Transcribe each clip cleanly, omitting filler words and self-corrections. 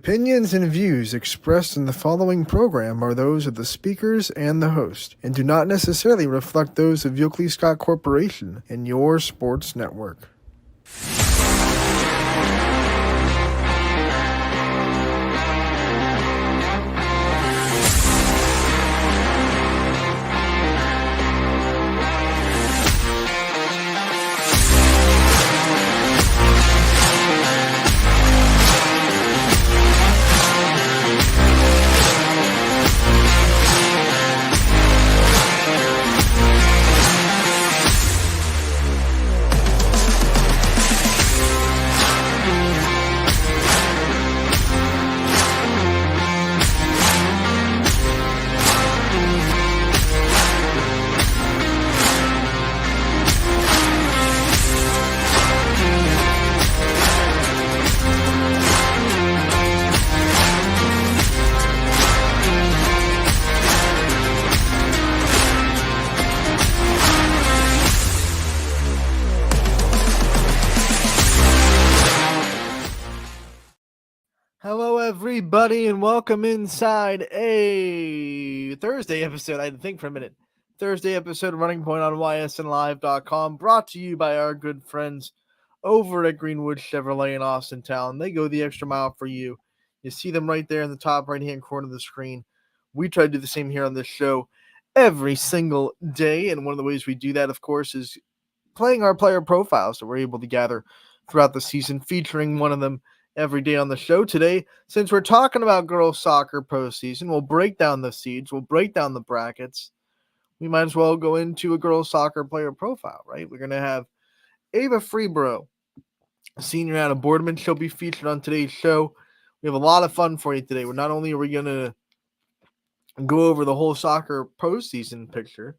The opinions and views expressed in the following program are those of the speakers and the host, and do not necessarily reflect those of Yoakley Scott Corporation and your sports network. Hello, everybody, and welcome inside a Thursday episode. I had to think for a minute. Thursday episode of Running Point on YSNLive.com, brought to you by our good friends over at Greenwood Chevrolet in Austintown. They go the extra mile for you. You see them right there in the top right-hand corner of the screen. We try to do the same here on this show every single day, and one of the ways we do that, of course, is playing our player profiles that we're able to gather throughout the season, featuring one of them every day on the show. Today, since we're talking about girls soccer postseason, we'll break down the seeds, we'll break down the brackets. We might as well go into a girls soccer player profile, right? We're going to have Ava Freeborough, senior out of Boardman. She'll be featured on today's show. We have a lot of fun for you today. Not only are we going to go over the whole soccer postseason picture,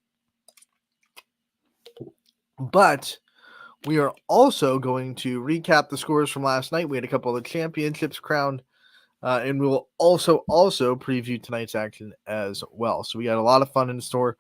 but we are also going to recap the scores from last night. We had a couple of championships crowned, and we will also preview tonight's action as well. So we got a lot of fun in store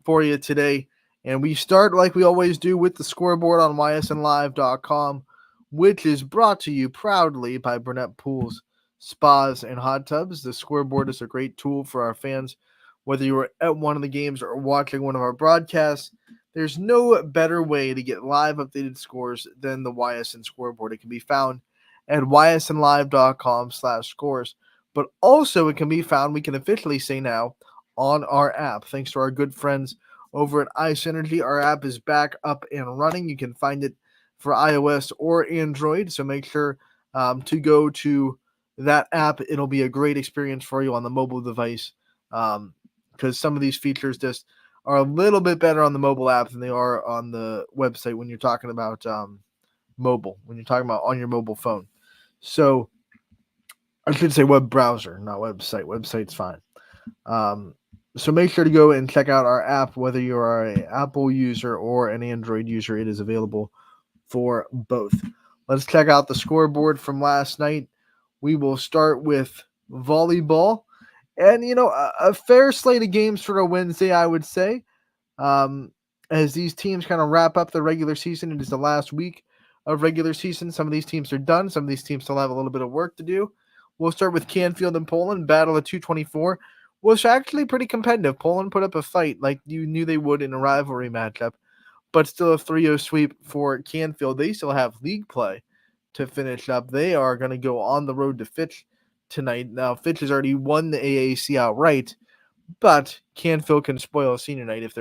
for you today. And we start like we always do with the scoreboard on ysnlive.com, which is brought to you proudly by Burnett Pools, Spas, and Hot Tubs. The scoreboard is a great tool for our fans, whether you were at one of the games or watching one of our broadcasts. There's no better way to get live updated scores than the YSN scoreboard. It can be found at ysnlive.com/scores, but also it can be found, we can officially say now, on our app. Thanks to our good friends over at Ice Energy, our app is back up and running. You can find it for iOS or Android, so make sure to go to that app. It'll be a great experience for you on the mobile device, because some of these features just are a little bit better on the mobile app than they are on the website when you're talking about mobile, when you're talking about on your mobile phone. So I should say web browser, not website. Website's fine. So make sure to go and check out our app, whether you are an Apple user or an Android user. It is available for both. Let's check out the scoreboard from last night. We will start with volleyball. And, a fair slate of games for a Wednesday, I would say. As these teams kind of wrap up the regular season, it is the last week of regular season. Some of these teams are done. Some of these teams still have a little bit of work to do. We'll start with Canfield and Poland. Battle of 224 was actually pretty competitive. Poland put up a fight like you knew they would in a rivalry matchup, but still a 3-0 sweep for Canfield. They still have league play to finish up. They are going to go on the road to Fitch tonight. Now, Fitch has already won the AAC outright, but Canfield can spoil a senior night if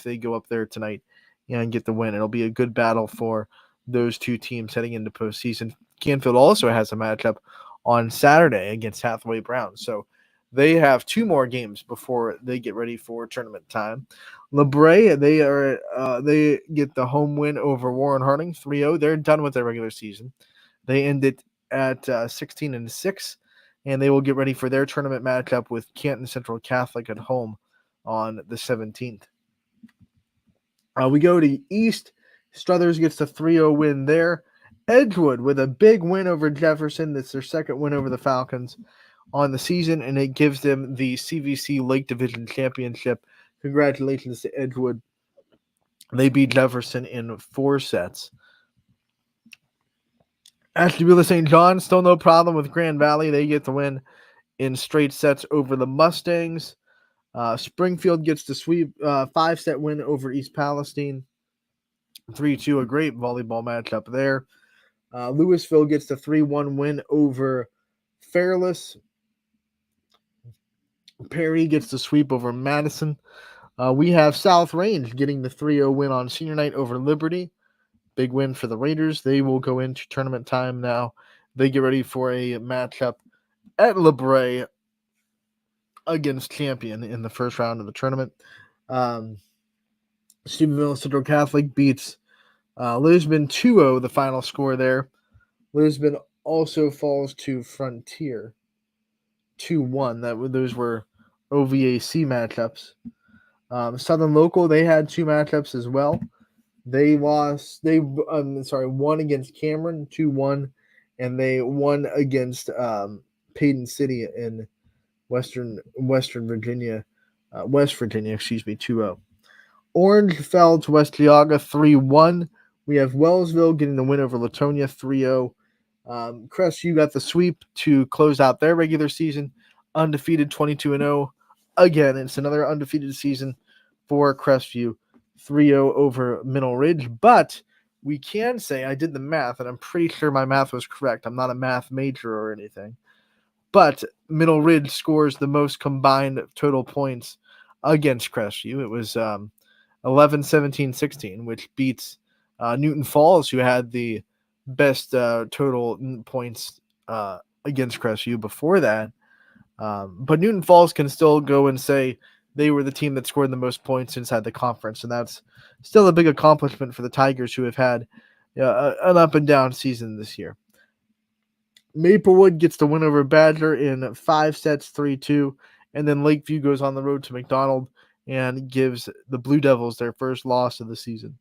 they go up there tonight and get the win. It'll be a good battle for those two teams heading into postseason. Canfield also has a matchup on Saturday against Hathaway Brown, so they have two more games before they get ready for tournament time. LeBray, they get the home win over Warren Harding, 3-0. They're done with their regular season. They ended at 16-6. And they will get ready for their tournament matchup with Canton Central Catholic at home on the 17th. We go to East. Struthers gets the 3-0 win there. Edgewood with a big win over Jefferson. That's their second win over the Falcons on the season, and it gives them the CVC Lake Division Championship. Congratulations to Edgewood. They beat Jefferson in 4 sets. Ashtabula St. John, still no problem with Grand Valley. They get the win in straight sets over the Mustangs. Springfield gets the sweep, 5-set win over East Palestine. 3-2, a great volleyball matchup there. Louisville gets the 3-1 win over Fairless. Perry gets the sweep over Madison. We have South Range getting the 3-0 win on senior night over Liberty. Big win for the Raiders. They will go into tournament time now. They get ready for a matchup at LeBray against Champion in the first round of the tournament. Steubenville Central Catholic beats Lisbon 2-0, the final score there. Lisbon also falls to Frontier 2-1. Those were OVAC matchups. Southern Local, they had 2 matchups as well. They won against Cameron 2-1, and they won against Payton City in West Virginia, 2-0. Orange fell to West Geauga 3-1. We have Wellsville getting the win over Latonia 3-0. Crestview got the sweep to close out their regular season, undefeated 22-0. Again, it's another undefeated season for Crestview, 3-0 over Middle Ridge. But we can say, I did the math, and I'm pretty sure my math was correct. I'm not a math major or anything. But Middle Ridge scores the most combined total points against Crestview. It was 11-17-16, which beats Newton Falls, who had the best total points against Crestview before that. But Newton Falls can still go and say they were the team that scored the most points inside the conference, and that's still a big accomplishment for the Tigers, who have had an up and down season this year. Maplewood gets the win over Badger in 5 sets, 3-2, and then Lakeview goes on the road to McDonald and gives the Blue Devils their first loss of the season.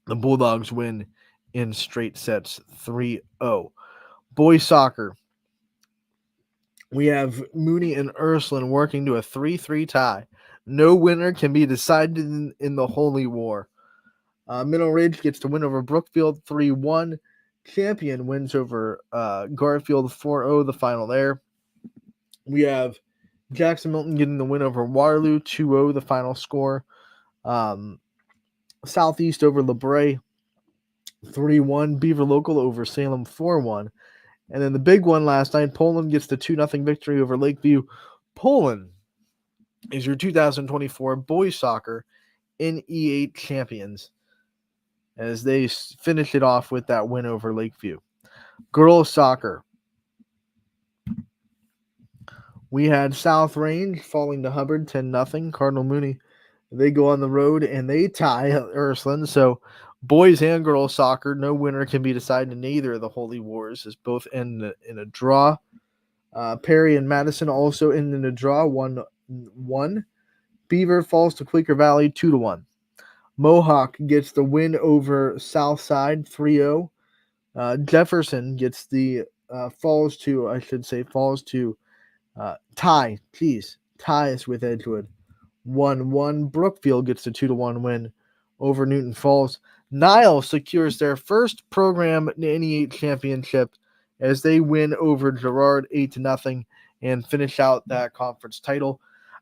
The Bulldogs win in straight sets, 3-0. Boys soccer, we have Mooney and Ursuline working to a 3-3 tie. No winner can be decided in the Holy War. Middle Ridge gets the win over Brookfield 3-1. Champion wins over Garfield 4-0, the final there. We have Jackson Milton getting the win over Waterloo 2-0, the final score. Southeast over LeBray 3-1. Beaver Local over Salem 4-1. And then the big one last night, Poland gets the 2-0 victory over Lakeview. Poland is your 2024 boys soccer NE8 champions, as they finish it off with that win over Lakeview. Girls soccer, we had South Range falling to Hubbard 10-0. Cardinal Mooney, they go on the road and they tie Ursuline. So boys and girls soccer, no winner can be decided in either of the Holy Wars, as both end in a draw. Perry and Madison also end in a draw, 1-1. Beaver falls to Quaker Valley 2-1. Mohawk gets the win over Southside 3-0. Jefferson gets the falls to ties with Edgewood 1-1. Brookfield gets the 2-1 win over Newton Falls. Niles secures their first program NE8 championship as they win over Girard 8-0 and finish out that conference title.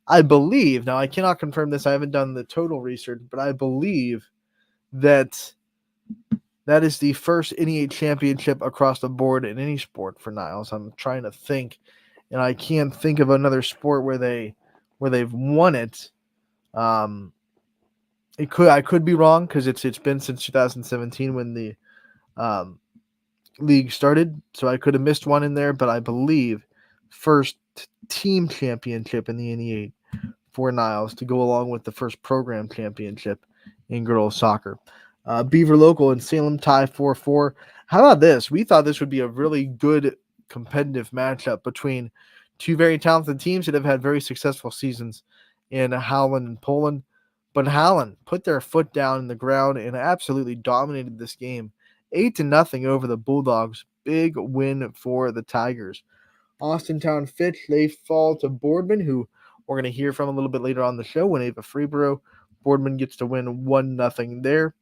I believe, now I cannot confirm this, I haven't done the total research, but I believe that is the first NE8 championship across the board in any sport for Niles. I'm trying to think, and I can't think of another sport where they've won it. I could be wrong, because it's been since 2017 when the league started, so I could have missed one in there, but I believe first team championship in the NE8 for Niles to go along with the first program championship in girls soccer. Beaver Local and Salem tie 4-4. How about this? We thought this would be a really good competitive matchup between two very talented teams that have had very successful seasons in Howland and Poland. But Howland put their foot down in the ground and absolutely dominated this game. 8-0 over the Bulldogs. Big win for the Tigers. Austintown Fitch, they fall to Boardman, who we're going to hear from a little bit later on the show when Ava Freeborough. Boardman gets to win 1-0 there.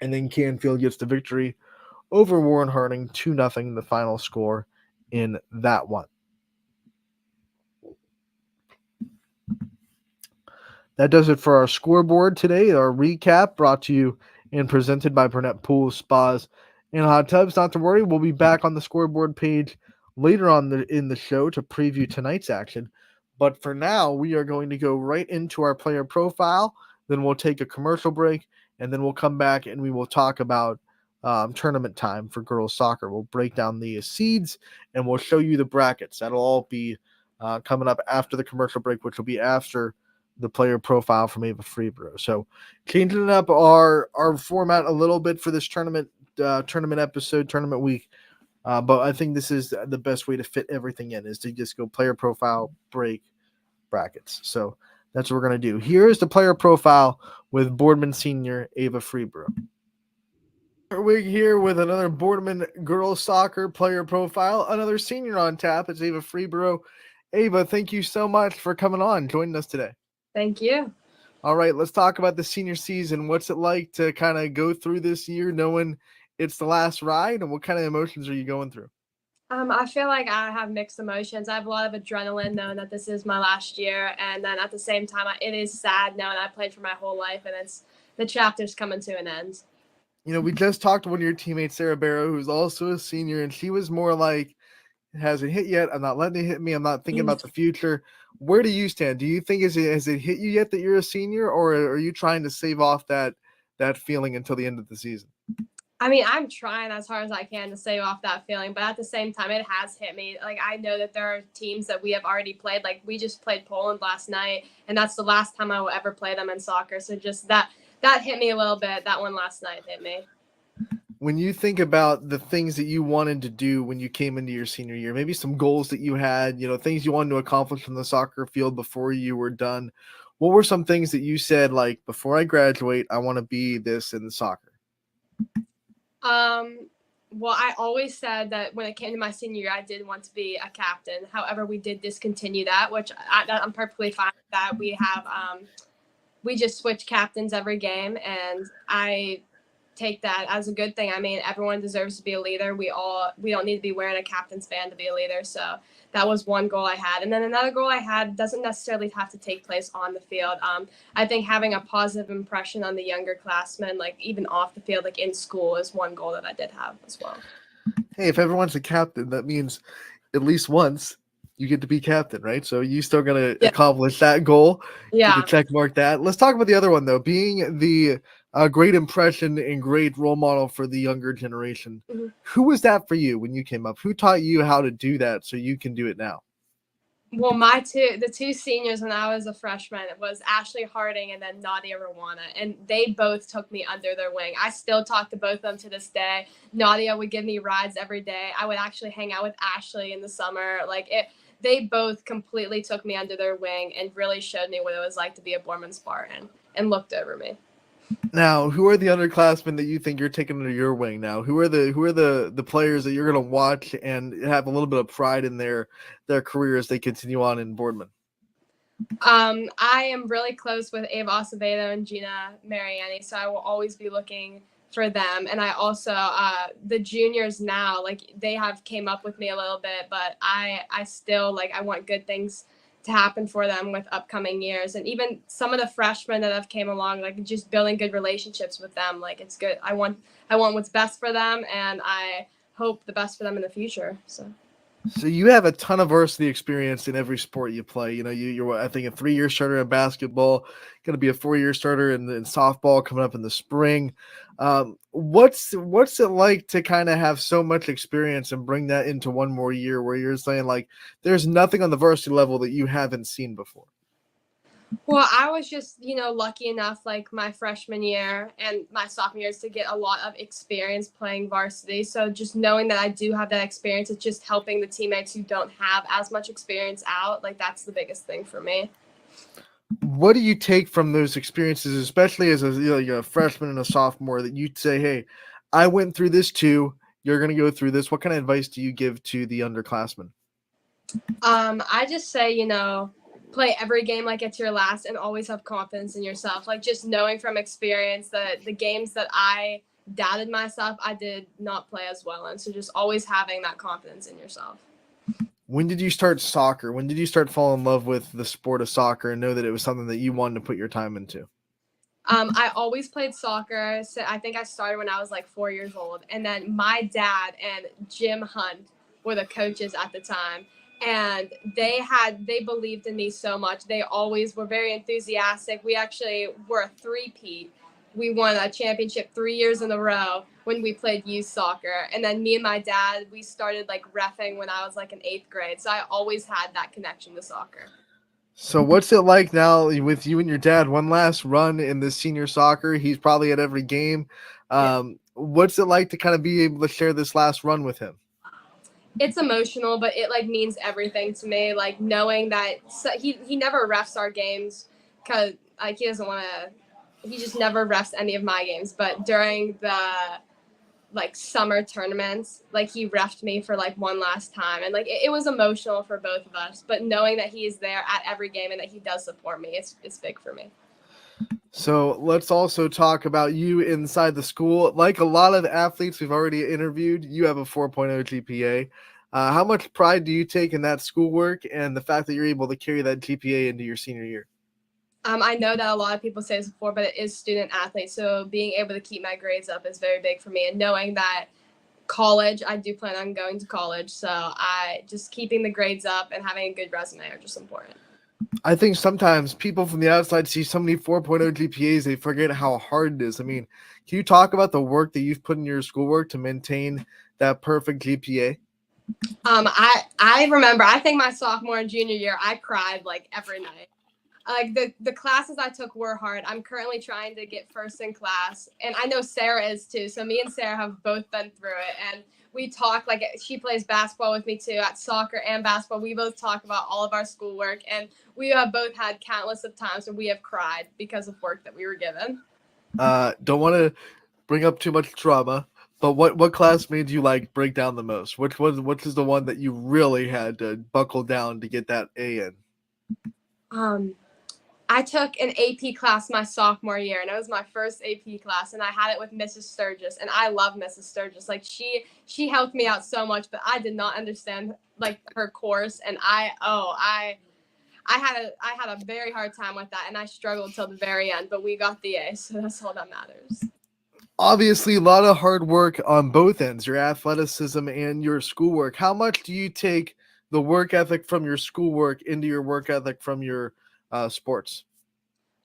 And then Canfield gets the victory over Warren Harding 2-0, the final score in that one. That does it for our scoreboard today. Our recap brought to you and presented by Burnett Pools, Spas, and Hot Tubs. Not to worry, we'll be back on the scoreboard page later on in the show to preview tonight's action. But for now, we are going to go right into our player profile. Then we'll take a commercial break, and then we'll come back and we will talk about tournament time for girls soccer. We'll break down the seeds and we'll show you the brackets. That'll all be coming up after the commercial break, which will be after the player profile from Ava Freeborough. So changing up our format a little bit for this tournament episode, tournament week. But I think this is the best way to fit everything in, is to just go player profile, break, brackets. So that's what we're going to do. Here's the player profile with Boardman senior Ava Freeborough. We're here with another Boardman girls soccer player profile, another senior on tap. It's Ava Freeborough. Ava, thank you so much for coming on, joining us today. Thank you. All right, let's talk about the senior season. What's it like to kind of go through this year knowing it's the last ride, and what kind of emotions are you going through? I feel like I have mixed emotions. I have a lot of adrenaline knowing that this is my last year, and then at the same time, it is sad knowing I played for my whole life, and the chapter's coming to an end. You know, we just talked to one of your teammates, Sarah Barrow, who's also a senior, and she was more like, it hasn't hit yet. I'm not letting it hit me. I'm not thinking about the future. Where do you stand? Do you think has it hit you yet that you're a senior, or are you trying to save off that feeling until the end of the season? I mean, I'm trying as hard as I can to save off that feeling, but at the same time, it has hit me. Like, I know that there are teams that we have already played. Like, we just played Poland last night, and that's the last time I will ever play them in soccer. So just that hit me a little bit. That one last night hit me. When you think about the things that you wanted to do when you came into your senior year, maybe some goals that you had, things you wanted to accomplish in the soccer field before you were done, what were some things that you said, like, before I graduate, I want to be this in soccer? Well, I always said that when it came to my senior year, I did want to be a captain. However, we did discontinue that, which I'm perfectly fine with that. We have, we just switch captains every game, and I take that as a good thing. I mean, everyone deserves to be a leader. We don't need to be wearing a captain's band to be a leader. So that was one goal I had. And then another goal I had doesn't necessarily have to take place on the field. I think having a positive impression on the younger classmen, like even off the field, like in school, is one goal that I did have as well. Hey, if everyone's a captain, that means at least once you get to be captain, right? So you still going to accomplish that goal. Yeah. Get to check mark that. Let's talk about the other one, though, being the great impression and great role model for the younger generation. Mm-hmm. Who was that for you when you came up? Who taught you how to do that so you can do it now? Well, the two seniors when I was a freshman, it was Ashley Harding and then Nadia Rwana, and they both took me under their wing. I still talk to both of them to this day. Nadia would give me rides every day. I would actually hang out with Ashley in the summer. They both completely took me under their wing and really showed me what it was like to be a Boardman Spartan and looked over me. Now, who are the underclassmen that you think you're taking under your wing now? Who are the players that you're going to watch and have a little bit of pride in their career as they continue on in Boardman? I am really close with Ava Acevedo and Gina Mariani, so I will always be looking for them. And I also, the juniors now, they have came up with me a little bit, but I still, I want good things to happen for them with upcoming years. And even some of the freshmen that have came along, just building good relationships with them. It's good. I want what's best for them, and I hope the best for them in the future. So you have a ton of varsity experience in every sport you play. You're I think a 3-year starter in basketball, going to be a 4-year starter in softball coming up in the spring. What's it like to kind of have so much experience and bring that into one more year where you're saying there's nothing on the varsity level that you haven't seen before? Well, I was just, lucky enough, my freshman year and my sophomore years to get a lot of experience playing varsity. So just knowing that I do have that experience, it's just helping the teammates who don't have as much experience out. That's the biggest thing for me. What do you take from those experiences, especially as a freshman and a sophomore, that you'd say, hey, I went through this too. You're going to go through this. What kind of advice do you give to the underclassmen? I just say, play every game like it's your last and always have confidence in yourself. Just knowing from experience that the games that I doubted myself, I did not play as well. And so just always having that confidence in yourself. When did you start soccer? When did you start fall in love with the sport of soccer and know that it was something that you wanted to put your time into? I always played soccer. So I think I started when I was like 4 years old. And then my dad and Jim Hunt were the coaches at the time. And they believed in me so much. They always were very enthusiastic. We actually were a three-peat. We won a championship 3 years in a row when we played youth soccer. And then me and my dad, we started like reffing when I was like in 8th grade. So I always had that connection to soccer. So what's it like now with you and your dad? One last run in the senior soccer. He's probably at every game. Yeah. What's it like to kind of be able to share this last run with him? It's emotional, but it like means everything to me. Like knowing that he never refs our games because like he doesn't want to. He just never refs any of my games. But during the like summer tournaments, like he refed me for like one last time, and like it was emotional for both of us. But knowing that he is there at every game and that he does support me, it's big for me. So let's also talk about you inside the school. Like a lot of athletes we've already interviewed, you have a 4.0 GPA. How much pride do you take in that schoolwork and the fact that you're able to carry that GPA into your senior year? I know that a lot of people say this before, but it is student athlete. So being able to keep my grades up is very big for me. And knowing that college, I do plan on going to college. So I just keeping the grades up and having a good resume are just important. I think sometimes people from the outside see so many 4.0 GPAs, they forget how hard it is. I mean, can you talk about the work that you've put in your schoolwork to maintain that perfect GPA? I remember, I think my sophomore and junior year, I cried like every night. Like the classes I took were hard. I'm currently trying to get first in class, and I know Sarah is too. So me and Sarah have both been through it, and we talk like she plays basketball with me too at soccer and basketball. We both talk about all of our schoolwork, and we have both had countless of times where we have cried because of work that we were given. Don't want to bring up too much drama, but what class made you like break down the most? Which is the one that you really had to buckle down to get that A in? Um, I took an AP class my sophomore year, and it was my first AP class, and I had it with Mrs. Sturgis, and I love Mrs. Sturgis. Like she helped me out so much, but I did not understand like her course, and I had a very hard time with that, and I struggled till the very end, but we got the A, so that's all that matters. Obviously, a lot of hard work on both ends, your athleticism and your schoolwork. How much do you take the work ethic from your schoolwork into your work ethic from your sports?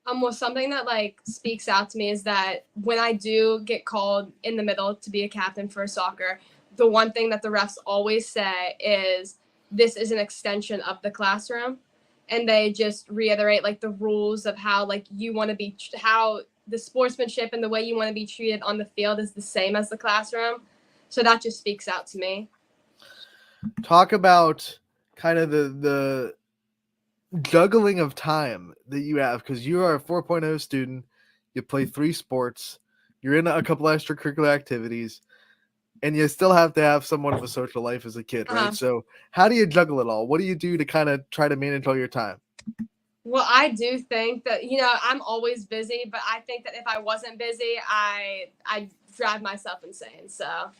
Well, something that like speaks out to me is that when I do get called in the middle to be a captain for soccer, the one thing that the refs always say is this is an extension of the classroom, and they just reiterate like the rules of how like you want to be how the sportsmanship and the way you want to be treated on the field is the same as the classroom. So that just speaks out to me. Talk about kind of the juggling of time that you have because you are a 4.0 student, you play 3 sports, you're in a couple extracurricular activities, and you still have to have somewhat of a social life as a kid, right? So how do you juggle it all? What do you do to kind of try to manage all your time? Well, I do think that I'm always busy, but I think that if I wasn't busy, I drive myself insane. So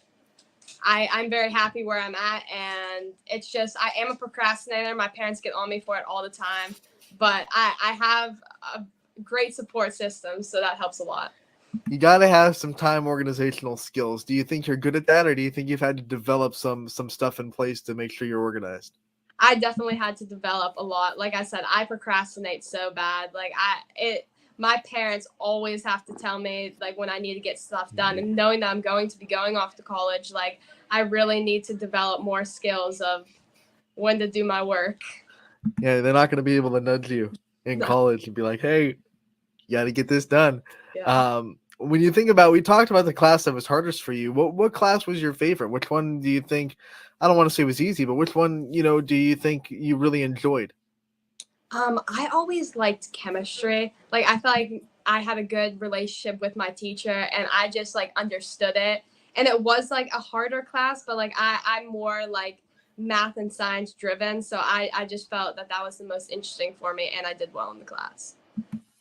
I'm very happy where I'm at, and it's just I am a procrastinator. My parents get on me for it all the time, but I have a great support system, so that helps a lot. You got to have some time organizational skills. Do you think you're good at that, or do you think you've had to develop some stuff in place to make sure you're organized? I definitely had to develop a lot. Like I said, I procrastinate so bad. My parents always have to tell me like when I need to get stuff done, and knowing that I'm going to be going off to college, like I really need to develop more skills of when to do my work. Yeah, they're not going to be able to nudge you in college and be like, "Hey, you got to get this done." Yeah. When you think about, we talked about the class that was hardest for you. What class was your favorite? Which one do you think? I don't want to say was easy, but which one do you think you really enjoyed? I always liked chemistry. Like I felt like I had a good relationship with my teacher, and I just like understood it. And it was like a harder class, but like I'm more like math and science driven, so I just felt that that was the most interesting for me, and I did well in the class.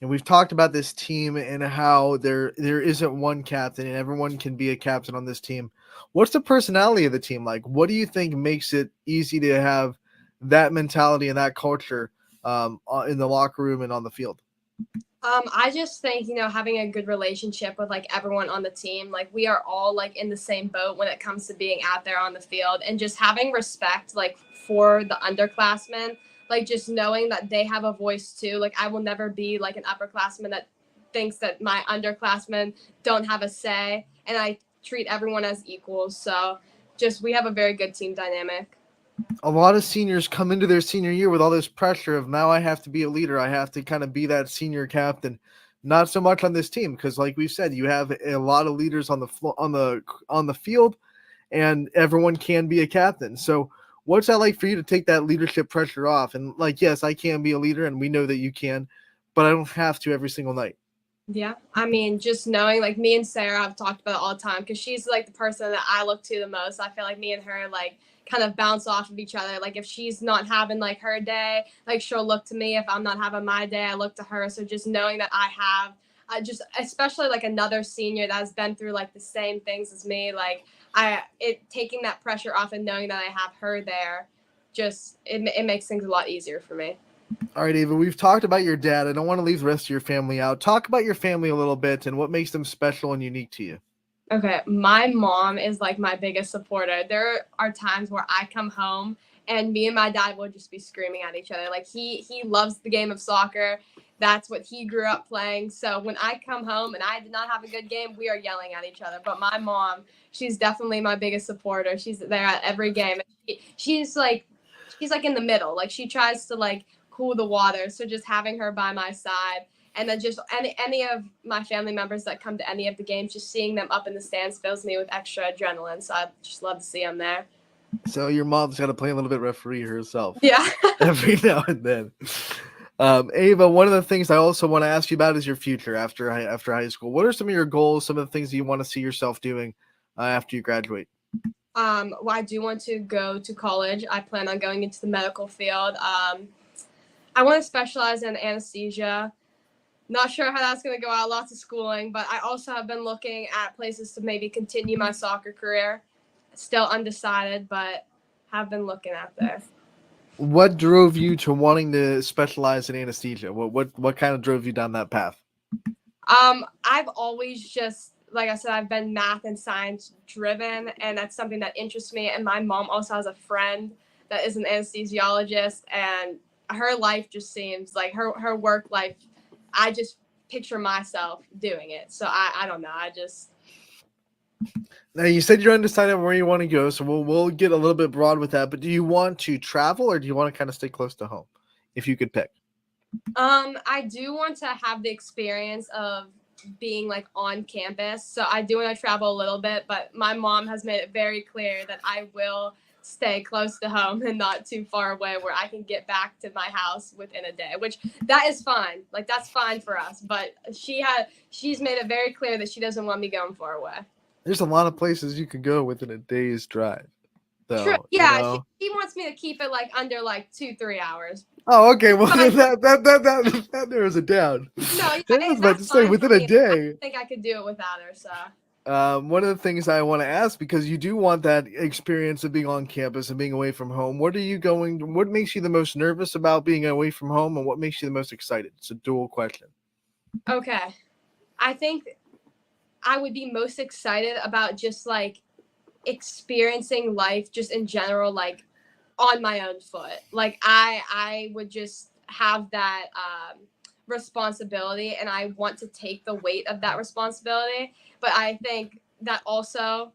And we've talked about this team and how there isn't one captain and everyone can be a captain on this team. What's the personality of the team like? What do you think makes it easy to have that mentality and that culture in the locker room and on the field? I just think, having a good relationship with like everyone on the team, like we are all like in the same boat when it comes to being out there on the field, and just having respect like for the underclassmen, like just knowing that they have a voice too. Like I will never be like an upperclassman that thinks that my underclassmen don't have a say, and I treat everyone as equals. So just we have a very good team dynamic. A lot of seniors come into their senior year with all this pressure of now I have to be a leader. I have to kind of be that senior captain. Not so much on this team because, like we've said, you have a lot of leaders on the on the field, and everyone can be a captain. So, what's that like for you to take that leadership pressure off? And like, yes, I can be a leader, and we know that you can, but I don't have to every single night. Yeah, I mean, just knowing like me and Sarah have talked about it all the time because she's like the person that I look to the most. I feel like me and her like kind of bounce off of each other. Like if she's not having like her day, like she'll look to me. If I'm not having my day, I look to her. So just knowing that I just especially like another senior that has been through like the same things as me, like it taking that pressure off and knowing that I have her there, just it makes things a lot easier for me. All right, Ava, we've talked about your dad. I don't want to leave the rest of your family out. Talk about your family a little bit and what makes them special and unique to you. Okay, my mom is like my biggest supporter. There are times where I come home and me and my dad will just be screaming at each other. Like he loves the game of soccer. That's what he grew up playing. So when I come home and I did not have a good game, we are yelling at each other. But my mom, she's definitely my biggest supporter. She's there at every game. She's like in the middle. Like she tries to like cool the water. So just having her by my side, and then just any of my family members that come to any of the games, just seeing them up in the stands fills me with extra adrenaline. So I just love to see them there. So your mom's got to play a little bit referee herself Yeah. every now and then. Ava, one of the things I also want to ask you about is your future after high school. What are some of your goals? Some of the things that you want to see yourself doing after you graduate? Well, I do want to go to college. I plan on going into the medical field. I want to specialize in anesthesia. Not sure how that's going to go out. Lots of schooling, but I also have been looking at places to maybe continue my soccer career. Still undecided, but have been looking out there. What drove you to wanting to specialize in anesthesia? What kind of drove you down that path? I've always just, like I said, I've been math and science driven, and that's something that interests me. And my mom also has a friend that is an anesthesiologist, and her life just seems like her work life. I just picture myself doing it. So I don't know. I just Now you said you're undecided on where you want to go, so we'll get a little bit broad with that. But do you want to travel or do you want to kind of stay close to home, if you could pick? I do want to have the experience of being like on campus. So I do want to travel a little bit, but my mom has made it very clear that I will stay close to home and not too far away where I can get back to my house within a day, which that is fine. Like that's fine for us, but she's made it very clear that she doesn't want me going far away. There's a lot of places you could go within a day's drive, True. though. You Yeah, know. she wants me to keep it like under like 2-3 hours. Oh, okay. Well, But I then that narrows it down. no, yeah, I was about to that's say fine for within a me. I day. think I could do it without her. So. One of the things I want to ask, because you do want that experience of being on campus and being away from home. What makes you the most nervous about being away from home, and what makes you the most excited? It's a dual question. Okay. I think I would be most excited about just like experiencing life just in general, like on my own foot. Like I would just have that responsibility, and I want to take the weight of that responsibility. But I think that also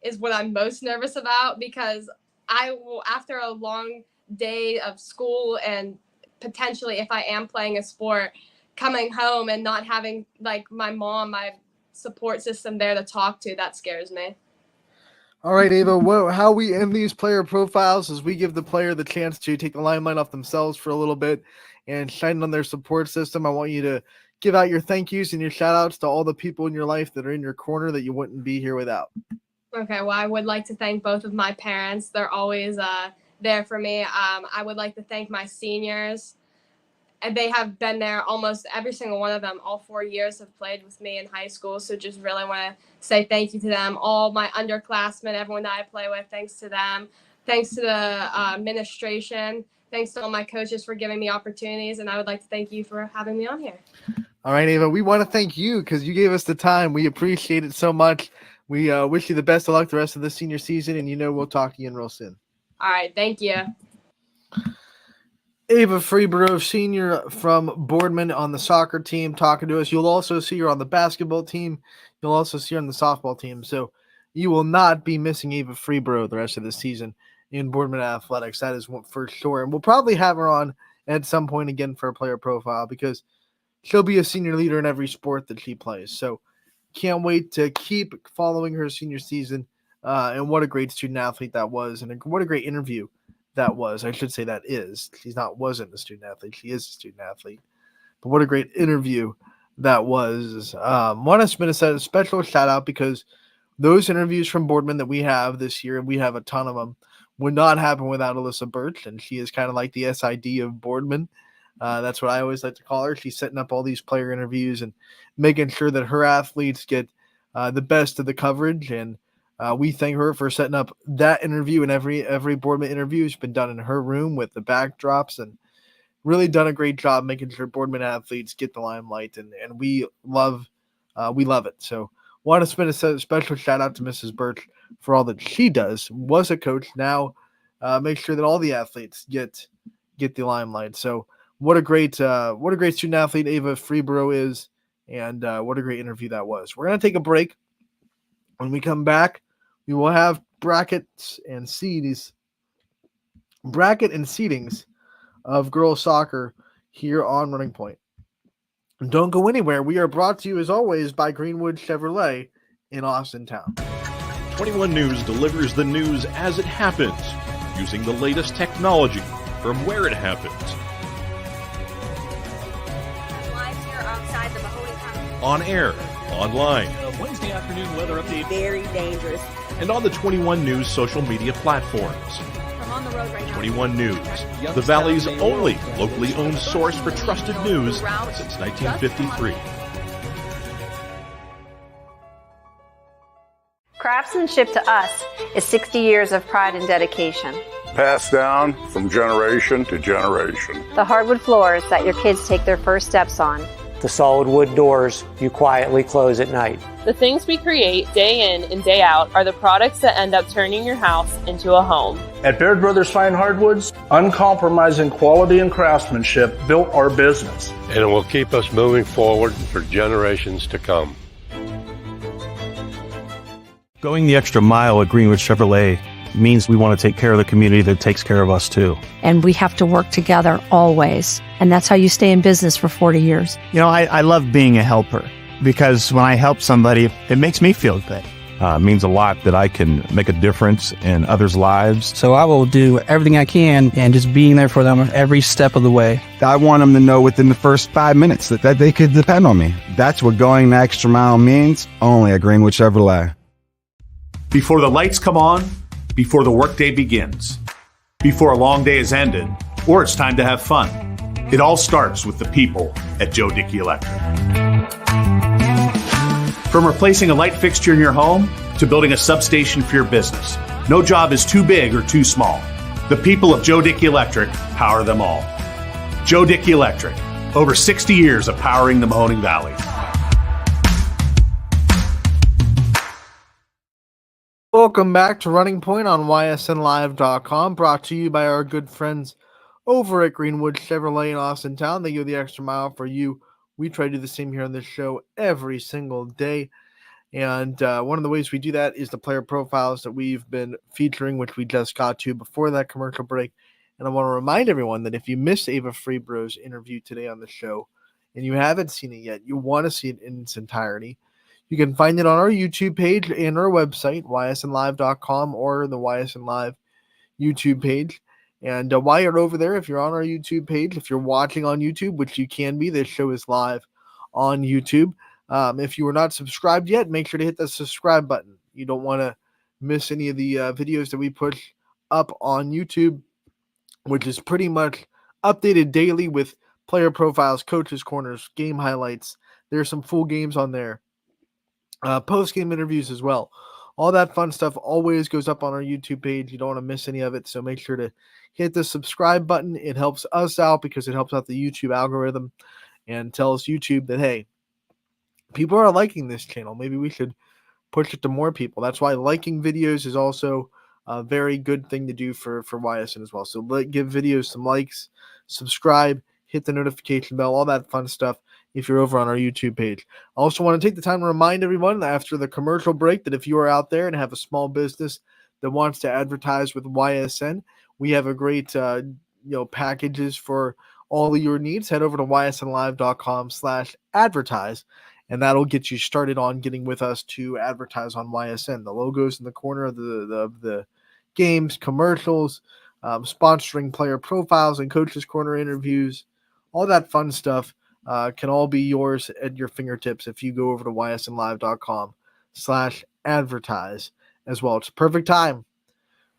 is what I'm most nervous about, because I will, after a long day of school and potentially if I am playing a sport, coming home and not having like my mom, my support system there to talk to, that scares me. All right, Ava. How we end these player profiles is we give the player the chance to take the limelight off themselves for a little bit and shine on their support system. I want you to give out your thank yous and your shout outs to all the people in your life that are in your corner that you wouldn't be here without. Okay, well, I would like to thank both of my parents. They're always there for me. I would like to thank my seniors. and they have been there almost every single one of them. All 4 years have played with me in high school. So just really want to say thank you to them. All my underclassmen, everyone that I play with, thanks to them. Thanks to the administration. Thanks to all my coaches for giving me opportunities. And I would like to thank you for having me on here. All right, Ava, we want to thank you because you gave us the time. We appreciate it so much. We wish you the best of luck the rest of the senior season, and we'll talk to you real soon. All right, thank you. Ava Freeborough, senior from Boardman on the soccer team, talking to us. You'll also see her on the basketball team. You'll also see her on the softball team. So you will not be missing Ava Freeborough the rest of the season in Boardman Athletics. That is for sure. And we'll probably have her on at some point again for a player profile because she'll be a senior leader in every sport that she plays. So can't wait to keep following her senior season. And what a great student athlete that was. And what a great interview that was. I should say that is. Wasn't a student athlete. She is a student athlete. But what a great interview that was. Want to spend a special shout out because those interviews from Boardman that we have this year, and we have a ton of them, would not happen without Alyssa Birch. And she is kind of like the SID of Boardman. That's what I always like to call her. She's setting up all these player interviews and making sure that her athletes get the best of the coverage. And we thank her for setting up that interview, and every Boardman interview has been done in her room with the backdrops, and really done a great job making sure Boardman athletes get the limelight, and we love it. So want to spend a special shout out to Mrs. Birch for all that she does. Was a coach, now make sure that all the athletes get the limelight. So what a great student athlete Ava Freeborough is, and what a great interview that was. We're gonna take a break. When we come back, we will have bracket and seedings of girls soccer here on Running Point. And don't go anywhere. We are brought to you, as always, by Greenwood Chevrolet in Austintown. 21 News delivers the news as it happens, using the latest technology from where it happens. Live here outside the Mahoney County. On air, online, Wednesday afternoon weather update. Very dangerous. and on the 21 News social media platforms. I'm on the road right now. 21 News, the Valley's only locally owned source for trusted news since 1953. Craftsmanship to us is 60 years of pride and dedication. Passed down from generation to generation. The hardwood floors that your kids take their first steps on. The solid wood doors you quietly close at night. The things we create day in and day out are the products that end up turning your house into a home. At Baird Brothers Fine Hardwoods, uncompromising quality and craftsmanship built our business. And it will keep us moving forward for generations to come. Going the extra mile at Greenwood Chevrolet means we want to take care of the community that takes care of us too. And we have to work together always. And that's how you stay in business for 40 years. You know, I love being a helper because when I help somebody, it makes me feel good. It means a lot that I can make a difference in others' lives. So I will do everything I can and just being there for them every step of the way. I want them to know within the first 5 minutes that they could depend on me. That's what going the extra mile means, only at Greenwood Chevrolet. Before the lights come on, before the workday begins, before a long day is ended, or it's time to have fun, it all starts with the people at Joe Dickey Electric. From replacing a light fixture in your home to building a substation for your business, no job is too big or too small. The people of Joe Dickey Electric power them all. Joe Dickey Electric, over 60 years of powering the Mahoning Valley. Welcome back to Running Point on ysnlive.com, brought to you by our good friends over at Greenwood Chevrolet in Austintown. They go the extra mile for you. We try to do the same here on this show every single day. And one of the ways we do that is the player profiles that we've been featuring, which we just got to before that commercial break. And I want to remind everyone that if you missed Ava Freeborough's interview today on the show and you haven't seen it yet, you want to see it in its entirety, you can find it on our YouTube page and our website, ysnlive.com, or the YSN Live YouTube page. And while you're over there, if you're on our YouTube page, if you're watching on YouTube, which you can be, this show is live on YouTube. If you are not subscribed yet, make sure to hit the subscribe button. You don't want to miss any of the videos that we push up on YouTube, which is pretty much updated daily with player profiles, coaches' corners, game highlights. There's some full games on there. Post-game interviews as well. All that fun stuff always goes up on our YouTube page. You don't want to miss any of it, so make sure to hit the subscribe button. It helps us out because it helps out the YouTube algorithm and tells YouTube that, hey, people are liking this channel. Maybe we should push it to more people. That's why liking videos is also a very good thing to do for YSN as well. So give videos some likes, subscribe, hit the notification bell, all that fun stuff if you're over on our YouTube page. I also want to take the time to remind everyone after the commercial break that if you are out there and have a small business that wants to advertise with YSN, we have a great packages for all of your needs. Head over to ysnlive.com/advertise, and that'll get you started on getting with us to advertise on YSN. The logos in the corner of the games, commercials, sponsoring player profiles and coaches corner interviews, all that fun stuff can all be yours at your fingertips if you go over to ysnlive.com/advertise as well. It's a perfect time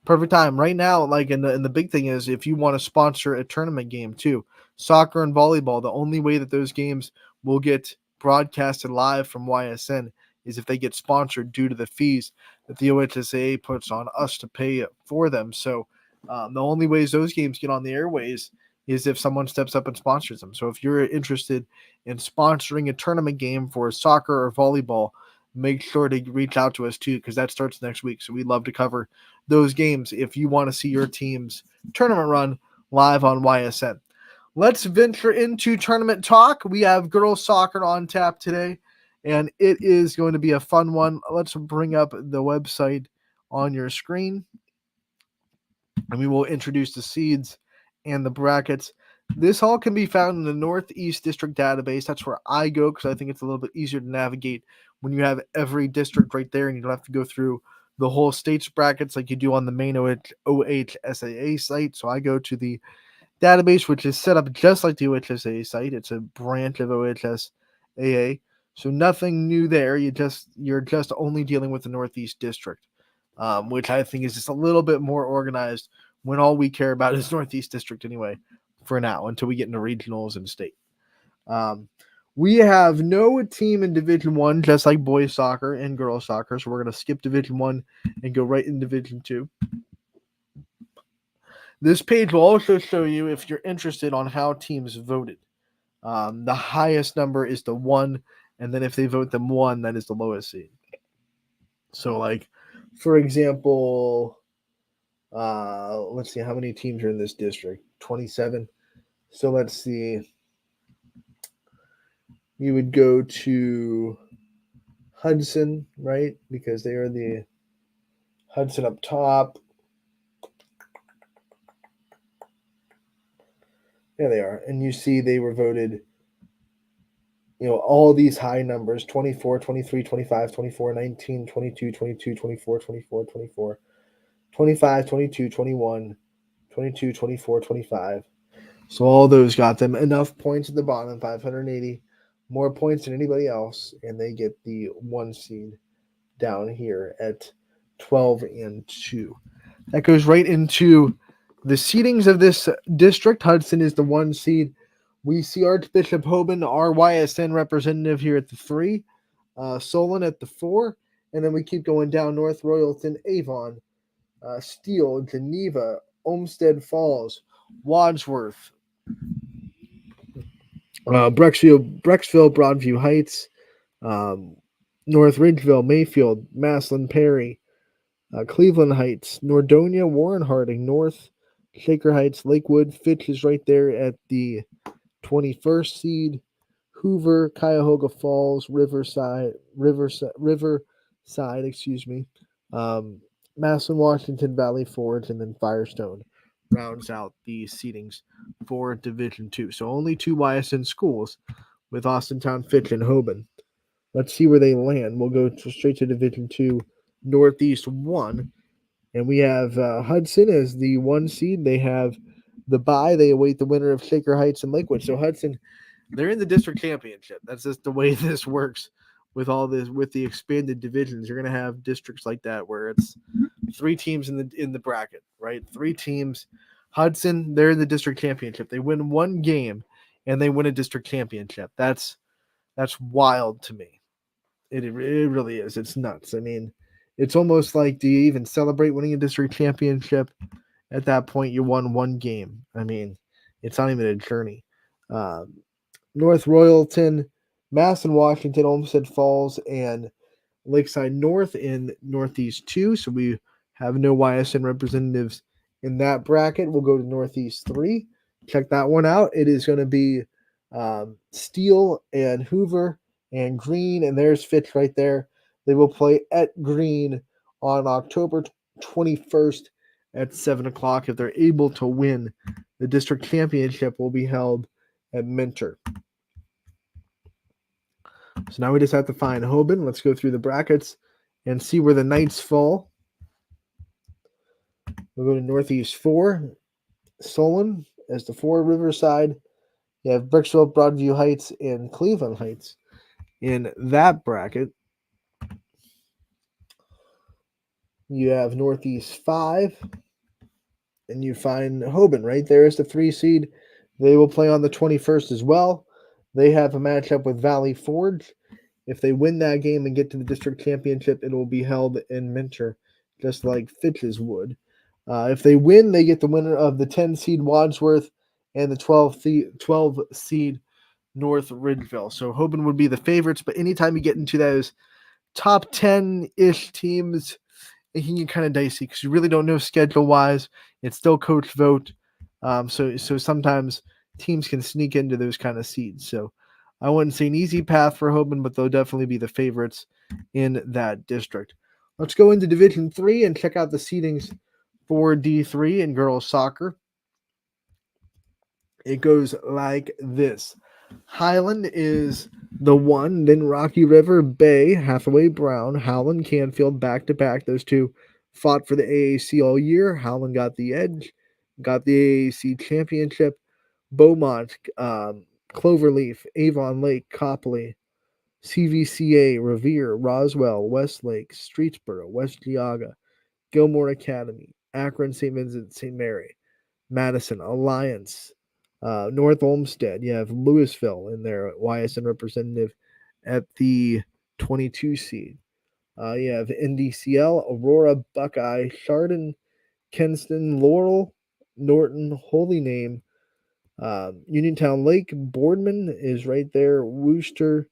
right now. Like, and the big thing is if you want to sponsor a tournament game too, soccer and volleyball, the only way that those games will get broadcasted live from YSN is if they get sponsored due to the fees that the OHSAA puts on us to pay for them. So the only ways those games get on the airways is if someone steps up and sponsors them. So if you're interested in sponsoring a tournament game for soccer or volleyball, make sure to reach out to us too, because that starts next week. So we'd love to cover those games if you want to see your team's tournament run live on YSN. Let's venture into tournament talk. We have girls soccer on tap today, and it is going to be a fun one. Let's bring up the website on your screen, and we will introduce the seeds and the brackets. This all can be found in the Northeast District database. That's where I go because I think it's a little bit easier to navigate when you have every district right there and you don't have to go through the whole state's brackets like you do on the main OHSAA site. So I go to the database, which is set up just like the OHSAA site. It's a branch of OHSAA. So nothing new there. You're just only dealing with the Northeast District, which I think is just a little bit more organized when all we care about is Northeast District anyway, for now, until we get into regionals and state. We have no team in Division 1, just like boys soccer and girls soccer, so we're going to skip Division 1 and go right in Division 2. This page will also show you, if you're interested, on how teams voted. The highest number is the 1, and then if they vote them 1, that is the lowest seed. So, like, for example, let's see how many teams are in this district. 27. So let's see. You would go to Hudson, right? Because they are the Hudson up top. There they are. And you see they were voted, all these high numbers, 24, 23, 25, 24, 19, 22, 22, 24, 24, 24, 25, 22, 21, 22, 24, 25. So all those got them enough points at the bottom, 580, more points than anybody else, and they get the 1 seed down here at 12-2. That goes right into the seedings of this district. Hudson is the 1 seed. We see Archbishop Hoban, our YSN representative, here at the 3, Solon at the 4, and then we keep going down. North Royalton, Avon, Steele, Geneva, Olmsted Falls, Wadsworth, Brecksville, Broadview Heights, North Ridgeville, Mayfield, Maslin, Perry, Cleveland Heights, Nordonia, Warren Harding, North, Shaker Heights, Lakewood. Fitch is right there at the 21st seed. Hoover, Cuyahoga Falls, Riverside, Maslin, Washington, Valley Forge, and then Firestone rounds out the seedings for Division 2. So only 2 YSN schools with Austintown, Fitch, and Hoban. Let's see where they land. We'll go straight to Division 2, Northeast 1. And we have Hudson as the 1 seed. They have the bye. They await the winner of Shaker Heights and Lakewood. So Hudson, they're in the district championship. That's just the way this works with all this, with the expanded divisions. You're going to have districts like that where it's 3 teams in the bracket, right? 3 teams. Hudson, they're in the district championship. They win 1 game, and they win a district championship. That's wild to me. It really is. It's nuts. I mean, it's almost like, do you even celebrate winning a district championship? At that point, you won one game. I mean, it's not even a journey. North Royalton, Madison, Washington, Olmsted Falls, and Lakeside North in Northeast 2. So we have no YSN representatives in that bracket. We'll go to Northeast 3. Check that one out. It is going to be Steele and Hoover and Green, and there's Fitch right there. They will play at Green on October 21st at 7 o'clock. If they're able to win, the district championship will be held at Minter. So now we just have to find Hoban. Let's go through the brackets and see where the Knights fall. We'll go to Northeast 4. Solon as the 4. Riverside. You have Bricksville, Broadview Heights, and Cleveland Heights in that bracket. You have Northeast 5. And you find Hoban right there as the 3 seed. They will play on the 21st as well. They have a matchup with Valley Forge. If they win that game and get to the district championship, it will be held in Minter, just like Fitch's would. If they win, they get the winner of the 10 seed Wadsworth and the 12 seed North Ridgeville. So Hoban would be the favorites, but anytime you get into those top 10-ish teams, it can get kind of dicey because you really don't know schedule-wise. It's still coach vote. So sometimes teams can sneak into those kind of seeds. So I wouldn't say an easy path for Hoban, but they'll definitely be the favorites in that district. Let's go into Division 3 and check out the seedings for D3 in girls soccer. It goes like this. Highland is the 1, then Rocky River, Bay, Hathaway, Brown, Howland, Canfield, back-to-back. Those two fought for the AAC all year. Howland got the edge, got the AAC championship. Beaumont, Cloverleaf, Avon Lake, Copley, CVCA, Revere, Roswell, Westlake, Streetsboro, West Geauga, Gilmore Academy, Akron, St. Vincent, St. Mary, Madison, Alliance, North Olmsted. You have Louisville in there, YSN representative at the 22 seed. You have NDCL, Aurora, Buckeye, Chardon, Kenston, Laurel, Norton, Holy Name, Uniontown Lake, Boardman is right there, Wooster,